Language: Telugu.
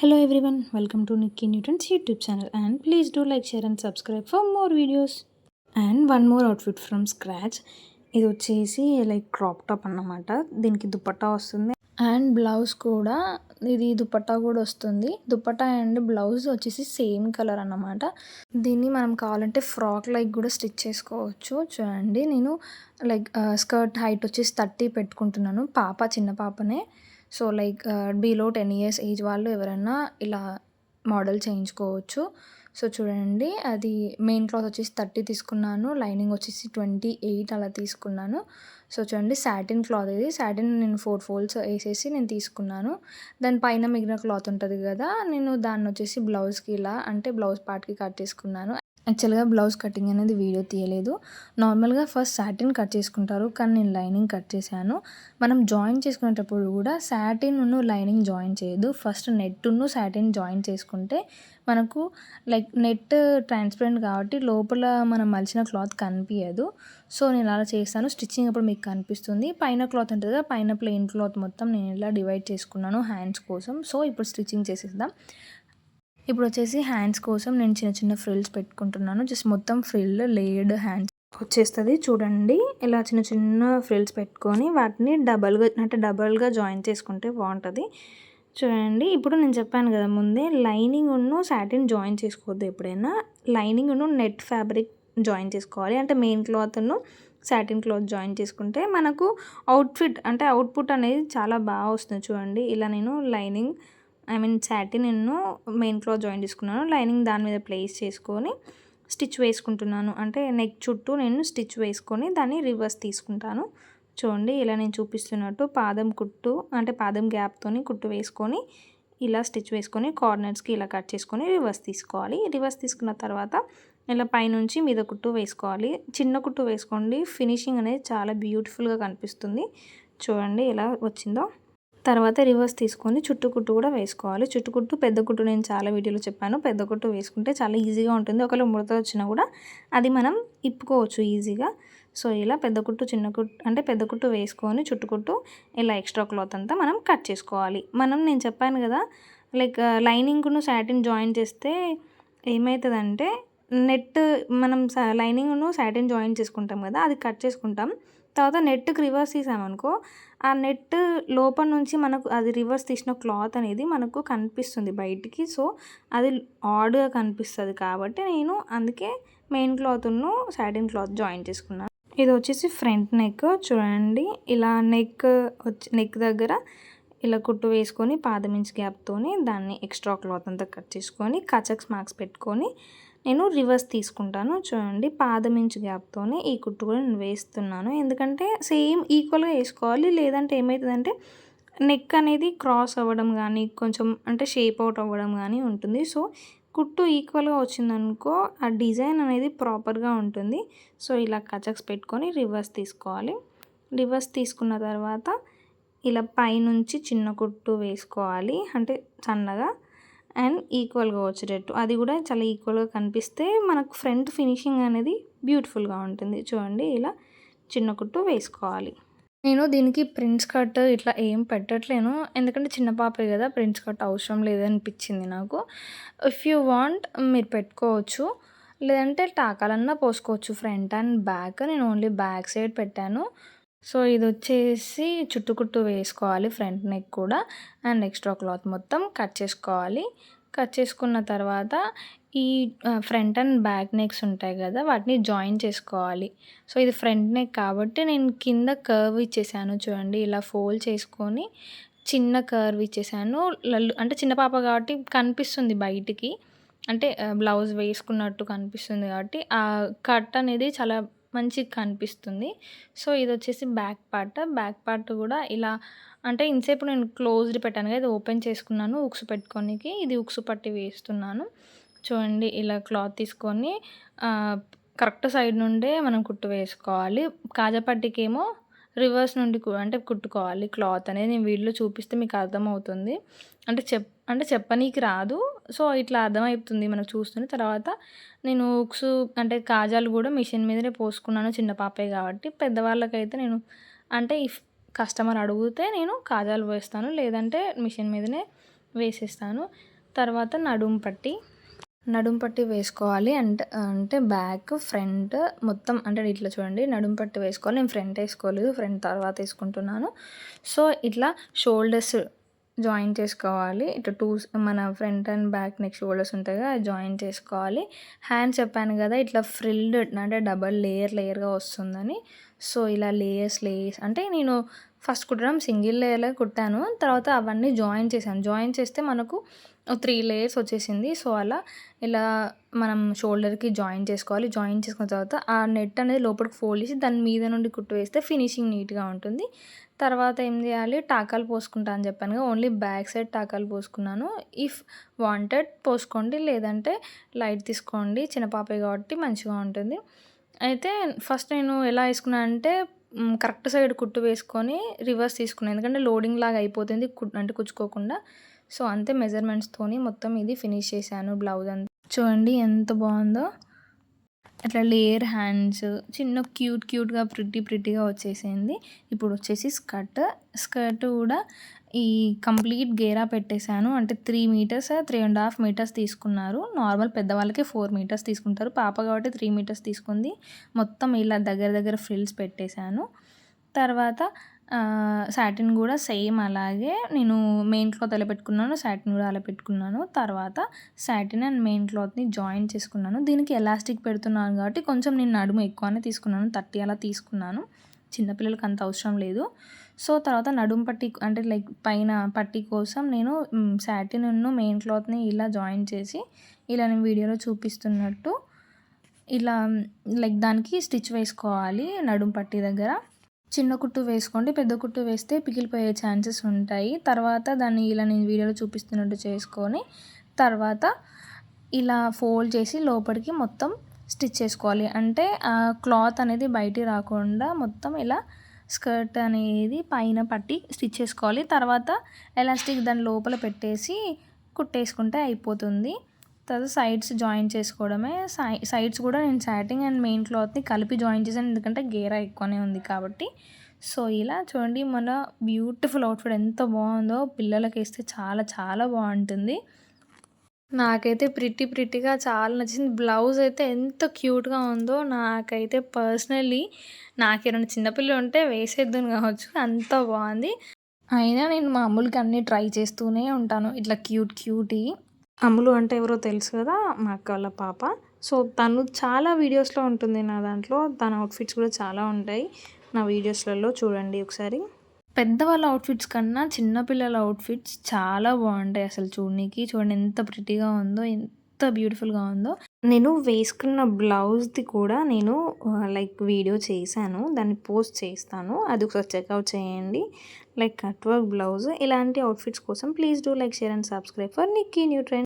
Hello everyone, welcome to Nikki Newton's YouTube channel and please do like, share and subscribe for more videos. And one more outfit from scratch. ఇది వచ్చేసి లైక్ క్రాప్ టాప్ అన్నమాట. దీనికి దుపట్టా వస్తుంది అండ్ బ్లౌజ్ కూడా ఇది దుపట్టా కూడా వస్తుంది. దుపట్టా అండ్ బ్లౌజ్ వచ్చేసి సేమ్ కలర్ అన్నమాట. దీన్ని మనం కావాలంటే ఫ్రాక్ లైక్ కూడా స్టిచ్ చేసుకోవచ్చు. చూడండి నేను లైక్ స్కర్ట్ హైట్ వచ్చేసి 30 పెట్టుకుంటున్నాను. చిన్న పాపనే. So like below 10 years age వాళ్ళు ఎవరైనా ఇలా మోడల్ చేయించుకోవచ్చు. సో చూడండి అది మెయిన్ క్లాత్ వచ్చేసి 30 తీసుకున్నాను. లైనింగ్ వచ్చేసి 28 అలా తీసుకున్నాను. సో చూడండి సాటిన్ క్లాత్ ఇది. సాటిన్ నేను 4 ఫోల్డ్స్ వేసేసి నేను తీసుకున్నాను. దాని పైన మిగిలిన క్లాత్ ఉంటుంది కదా, నేను దాన్ని వచ్చేసి బ్లౌజ్కి ఇలా అంటే బ్లౌజ్ పార్ట్కి కట్ చేసుకున్నాను. యాక్చువల్గా బ్లౌజ్ కటింగ్ అనేది వీడియో తీయలేదు. నార్మల్గా ఫస్ట్ సాటిన్ కట్ చేసుకుంటారు, కానీ నేను లైనింగ్ కట్ చేశాను. మనం జాయిన్ చేసుకునేటప్పుడు కూడా సాటిన్ను లైనింగ్ జాయిన్ చేయదు. ఫస్ట్ నెట్ను సాటిన్ జాయిన్ చేసుకుంటే మనకు లైక్ నెట్ ట్రాన్స్పరెంట్ కాబట్టి లోపల మనం మలిచిన క్లాత్ కనిపించదు. సో నేను అలా చేస్తాను. స్టిచ్చింగ్ అప్పుడు మీకు కనిపిస్తుంది. పైన క్లాత్ ఉంటుంది కదా, పైన ప్లెయిన్ క్లాత్ మొత్తం నేను ఇలా డివైడ్ చేసుకున్నాను హ్యాండ్స్ కోసం. సో ఇప్పుడు స్టిచ్చింగ్ చేసేద్దాం. ఇప్పుడు వచ్చేసి హ్యాండ్స్ కోసం నేను చిన్న చిన్న ఫ్రిల్స్ పెట్టుకుంటున్నాను. జస్ట్ మొత్తం ఫ్రిల్ లేయర్డ్ హ్యాండ్స్ వచ్చేస్తుంది. చూడండి ఇలా చిన్న చిన్న ఫ్రిల్స్ పెట్టుకొని వాటిని డబల్గా జాయిన్ చేసుకుంటే బాగుంటుంది. చూడండి ఇప్పుడు నేను చెప్పాను కదా ముందే, లైనింగ్ను సాటిన్ జాయిన్ చేసుకోవద్దు. ఎప్పుడైనా లైనింగ్ను నెట్ ఫ్యాబ్రిక్ జాయిన్ చేసుకోవాలి. అంటే మెయిన్ క్లాత్ను సాటిన్ క్లాత్ జాయిన్ చేసుకుంటే మనకు అవుట్పుట్ అనేది చాలా బాగా వస్తుంది. చూడండి ఇలా నేను సాటిన్ మెయిన్ క్లాత్ జాయిన్ చేసుకున్నాను. లైనింగ్ దాని మీద ప్లేస్ చేసుకొని స్టిచ్ వేసుకుంటున్నాను. అంటే నెక్ చుట్టూ నేను స్టిచ్ వేసుకొని దాన్ని రివర్స్ తీసుకుంటాను. చూడండి ఇలా నేను చూపిస్తున్నట్టు పాదం గ్యాప్తోని కుట్టు వేసుకొని ఇలా స్టిచ్ వేసుకొని కార్నర్స్కి ఇలా కట్ చేసుకొని రివర్స్ తీసుకోవాలి. రివర్స్ తీసుకున్న తర్వాత ఇలా పైనుంచి మీద కుట్టు వేసుకోవాలి. చిన్న కుట్టు వేసుకోండి, ఫినిషింగ్ అనేది చాలా బ్యూటిఫుల్గా కనిపిస్తుంది. చూడండి ఎలా వచ్చిందో. తర్వాత రివర్స్ తీసుకొని చుట్టుకుట్టు కూడా వేసుకోవాలి. చుట్టుకుట్టు పెద్ద కుట్టు నేను చాలా వీడియోలో చెప్పాను. పెద్ద కుట్టు వేసుకుంటే చాలా ఈజీగా ఉంటుంది. ఒకవేళ ముడత వచ్చినా కూడా అది మనం ఇప్పుకోవచ్చు ఈజీగా. సో ఇలా పెద్ద కుట్టు వేసుకొని చుట్టుకుట్టు ఇలా ఎక్స్ట్రా క్లాత్ అంతా మనం కట్ చేసుకోవాలి. నేను చెప్పాను కదా లైక్ లైనింగ్ను సాటిన్ జాయిన్ చేస్తే ఏమవుతుందంటే మనం లైనింగ్ను సాటిన్ జాయిన్ చేసుకుంటాం కదా, అది కట్ చేసుకుంటాం. తర్వాత నెట్కి రివర్స్ తీసామనుకో, ఆ నెట్ లోపల నుంచి మనకు అది రివర్స్ తీసిన క్లాత్ అనేది మనకు కనిపిస్తుంది బయటికి. సో అది ఆడ్గా కనిపిస్తుంది కాబట్టి నేను అందుకే మెయిన్ క్లాత్ను సాటిన్ క్లాత్ జాయిన్ చేసుకున్నాను. ఇది వచ్చేసి ఫ్రంట్ నెక్. చూడండి ఇలా నెక్ దగ్గర ఇలా కుట్టు వేసుకొని పాదమించి గ్యాప్తోని దాన్ని ఎక్స్ట్రా క్లాత్ అంతా కట్ చేసుకొని కచక్స్ మార్క్స్ పెట్టుకొని నేను రివర్స్ తీసుకుంటాను. చూడండి పాదమించి గ్యాప్తోని ఈ కుట్టు కూడా నేను వేస్తున్నాను. ఎందుకంటే సేమ్ ఈక్వల్గా వేసుకోవాలి, లేదంటే ఏమవుతుందంటే నెక్ అనేది క్రాస్ అవ్వడం కానీ కొంచెం షేప్ అవుట్ అవ్వడం కానీ ఉంటుంది. సో కుట్టు ఈక్వల్గా వచ్చిందనుకో ఆ డిజైన్ అనేది ప్రాపర్గా ఉంటుంది. సో ఇలా కచక్స్ పెట్టుకొని రివర్స్ తీసుకోవాలి. రివర్స్ తీసుకున్న తర్వాత ఇలా పైనుంచి చిన్న కుట్టు వేసుకోవాలి, సన్నగా అండ్ ఈక్వల్గా వచ్చేటట్టు. అది కూడా చాలా ఈక్వల్గా కనిపిస్తే మనకు ఫ్రంట్ ఫినిషింగ్ అనేది బ్యూటిఫుల్గా ఉంటుంది. చూడండి ఇలా చిన్న కుట్టు వేసుకోవాలి. నేను దీనికి ప్రిన్స్ కట్ ఇట్లా ఏం పెట్టట్లేను, ఎందుకంటే చిన్న పాపే కదా, ప్రిన్స్ కట్ అవసరం లేదనిపించింది నాకు. ఇఫ్ యూ వాంట్ మీరు పెట్టుకోవచ్చు, లేదంటే టాకాలన్నా పోసుకోవచ్చు ఫ్రంట్ అండ్ బ్యాక్. నేను ఓన్లీ బ్యాక్ సైడ్ పెట్టాను. సో ఇది వచ్చేసి చుట్టుకుట్టు వేసుకోవాలి ఫ్రంట్ నెక్ కూడా, అండ్ ఎక్స్ట్రా క్లాత్ మొత్తం కట్ చేసుకోవాలి. కట్ చేసుకున్న తర్వాత ఈ ఫ్రంట్ అండ్ బ్యాక్ నెక్స్ ఉంటాయి కదా, వాటిని జాయిన్ చేసుకోవాలి. సో ఇది ఫ్రంట్ నెక్ కాబట్టి నేను కింద కర్వ్ ఇచ్చేసాను. చూడండి ఇలా ఫోల్డ్ చేసుకొని చిన్న కర్వ్ ఇచ్చేసాను. చిన్న పాప కాబట్టి కనిపిస్తుంది బయటికి, బ్లౌజ్ వేసుకున్నట్టు కనిపిస్తుంది కాబట్టి ఆ కట్ అనేది చాలా మంచిగా కనిపిస్తుంది. సో ఇది వచ్చేసి బ్యాక్ పార్ట్ కూడా ఇలా ఇంతసేపు నేను క్లోజ్డ్ పెట్టాను కదా, ఇది ఓపెన్ చేసుకున్నాను ఉక్సు పెట్టుకోనికి. ఇది ఉక్సు పట్టి వేస్తున్నాను. చూడండి ఇలా క్లాత్ తీసుకొని కరెక్ట్ సైడ్ నుండే మనం కుట్టు వేసుకోవాలి. కాజాపట్టికేమో రివర్స్ నుండి కుట్టుకోవాలి క్లాత్ అనేది. నేను వీడియోలో చూపిస్తే మీకు అర్థమవుతుంది. చెప్పనీకి రాదు. సో ఇట్లా అర్థమవుతుంది మనకు చూస్తుంది. తర్వాత నేను ఉక్సు కాజాలు కూడా మిషన్ మీదనే పోసుకున్నాను, చిన్న పాపే కాబట్టి. పెద్దవాళ్ళకైతే నేను ఇఫ్ కస్టమర్ అడిగితే నేను కాజాలు వేస్తాను, లేదంటే మిషన్ మీదనే వేసేస్తాను. తర్వాత నడుము పట్టి వేసుకోవాలి. అంటే బ్యాక్, ఫ్రంట్ మొత్తం అంటే ఇట్లా చూడండి నడుము పట్టి వేసుకోవాలి. నేను ఫ్రంట్ వేసుకోలేదు, ఫ్రంట్ తర్వాత వేసుకుంటున్నాను. సో ఇట్లా షోల్డర్స్ జాయిన్ చేసుకోవాలి. ఇట్లా మన front and back neck shoulders ఉంటాయి కదా, అది జాయిన్ చేసుకోవాలి. హ్యాండ్స్ చెప్పాను కదా ఇట్లా ఫ్రిల్డ్ అంటే డబల్ లేయర్గా వస్తుందని. సో ఇలా లేయర్స్ అంటే నేను ఫస్ట్ కుట్టడం సింగిల్ లేయర్లో కుట్టాను. తర్వాత అవన్నీ జాయిన్ చేశాను. జాయిన్ చేస్తే మనకు 3 లేయర్స్ వచ్చేసింది. సో అలా ఇలా మనం షోల్డర్కి జాయిన్ చేసుకోవాలి. జాయిన్ చేసుకున్న తర్వాత ఆ నెట్ అనేది లోపలికి ఫోల్డ్ చేసి దాని మీద నుండి కుట్టు వేస్తే ఫినిషింగ్ నీట్గా ఉంటుంది. తర్వాత ఏం చేయాలి, టాకాలు పోసుకుంటా అని చెప్పాను కదా, ఓన్లీ బ్యాక్ సైడ్ టాకాలు పోసుకున్నాను. ఇఫ్ వాంటెడ్ పోసుకోండి, లేదంటే లైట్ తీసుకోండి, చిన్న పాపే కాబట్టి మంచిగా ఉంటుంది. అయితే ఫస్ట్ నేను ఎలా వేసుకున్నాను అంటే కరెక్ట్ సైడ్ కుట్టు వేసుకొని రివర్స్ తీసుకున్నాను. ఎందుకంటే లోడింగ్ లాగా అయిపోతుంది అంటే కుచ్చుకోకుండా. సో అంతే మెజర్మెంట్స్తోని మొత్తం ఇది ఫినిష్ చేశాను బ్లౌజ్ అంతా. చూడండి ఎంత బాగుందో. అట్లా లేయర్ హ్యాండ్స్ చిన్న క్యూట్గా ప్రిట్టీగా వచ్చేసింది. ఇప్పుడు వచ్చేసి స్కర్ట్ కూడా ఈ కంప్లీట్ గేరా పెట్టేశాను. అంటే 3 మీటర్స్ 3.5 మీటర్స్ తీసుకున్నారు. నార్మల్ పెద్దవాళ్ళకి 4 మీటర్స్ తీసుకుంటారు. పాప కాబట్టి 3 మీటర్స్ తీసుకుంది. మొత్తం ఇలా దగ్గర ఫ్రిల్స్ పెట్టేశాను. తర్వాత సాటిన్ కూడా సేమ్ అలాగే నేను మెయిన్ క్లాత్ అలా పెట్టుకున్నాను, సాటిన్ కూడా అలా పెట్టుకున్నాను. తర్వాత సాటిన్ అండ్ మెయిన్ క్లాత్ని జాయిన్ చేసుకున్నాను. దీనికి ఎలాస్టిక్ పెడుతున్నాను కాబట్టి కొంచెం నేను నడుము ఎక్కువనే తీసుకున్నాను, 30 అలా తీసుకున్నాను. చిన్నపిల్లలకి అంత అవసరం లేదు. సో తర్వాత నడుము పట్టి అంటే లైక్ పైన పట్టి కోసం నేను సాటిన్ మెయిన్ క్లాత్ని ఇలా జాయిన్ చేసి ఇలా నేను వీడియోలో చూపిస్తున్నట్టు ఇలా లైక్ దానికి స్టిచ్ వేసుకోవాలి. నడుము పట్టి దగ్గర చిన్న కుట్టు వేసుకోండి, పెద్ద కుట్టు వేస్తే పిగిలిపోయే ఛాన్సెస్ ఉంటాయి. తర్వాత దాన్ని ఇలా నేను వీడియోలో చూపిస్తున్నట్టు చేసుకొని తర్వాత ఇలా ఫోల్డ్ చేసి లోపలికి మొత్తం స్టిచ్ చేసుకోవాలి. అంటే ఆ క్లాత్ అనేది బయటికి రాకుండా మొత్తం ఇలా స్కర్ట్ అనేది పైన పట్టి స్టిచ్ చేసుకోవాలి. తర్వాత ఎలాస్టిక్ దాని లోపల పెట్టేసి కుట్టేసుకుంటే అయిపోతుంది. తర్వాత సైడ్స్ జాయిన్ చేసుకోవడమే. సైడ్స్ కూడా నేను సాటిన్ అండ్ మెయిన్ క్లాత్ని కలిపి జాయిన్ చేశాను, ఎందుకంటే గేరా ఎక్కువనే ఉంది కాబట్టి. సో ఇలా చూడండి మన బ్యూటిఫుల్ అవుట్ఫిట్ ఎంత బాగుందో. పిల్లలకి వేస్తే చాలా బాగుంటుంది. నాకైతే ప్రిట్టీగా చాలా నచ్చింది. బ్లౌజ్ అయితే ఎంత క్యూట్గా ఉందో. నాకైతే పర్సనలీ నాకు ఎవరైనా చిన్నపిల్లలు ఉంటే వేసేద్దును కావచ్చు, అంత బాగుంది. అయినా నేను మామూలుగా అన్నీ ట్రై చేస్తూనే ఉంటాను, ఇట్లా క్యూట్. అమ్ములు అంటే ఎవరో తెలుసు కదా, మా అక్క వాళ్ళ పాప. సో తను చాలా వీడియోస్లో ఉంటుంది నా దాంట్లో. తన అవుట్ఫిట్స్ కూడా చాలా ఉంటాయి నా వీడియోస్లలో, చూడండి ఒకసారి. పెద్దవాళ్ళ అవుట్ఫిట్స్ కన్నా చిన్నపిల్లల అవుట్ఫిట్స్ చాలా బాగుంటాయి అసలు చూడనీకి. చూడండి ఎంత ప్రిటీగా ఉందో, ఎంత బ్యూటిఫుల్గా ఉందో. నేను వేసుకున్న బ్లౌజ్ది కూడా నేను లైక్ వీడియో చేశాను, దాన్ని పోస్ట్ చేస్తాను, అది ఒకసారి చెక్అవుట్ చేయండి. Like cut work blouse. ఇలాంటి అవుట్ఫిట్స్ కోసం please do like, share and subscribe for Nikki new trend.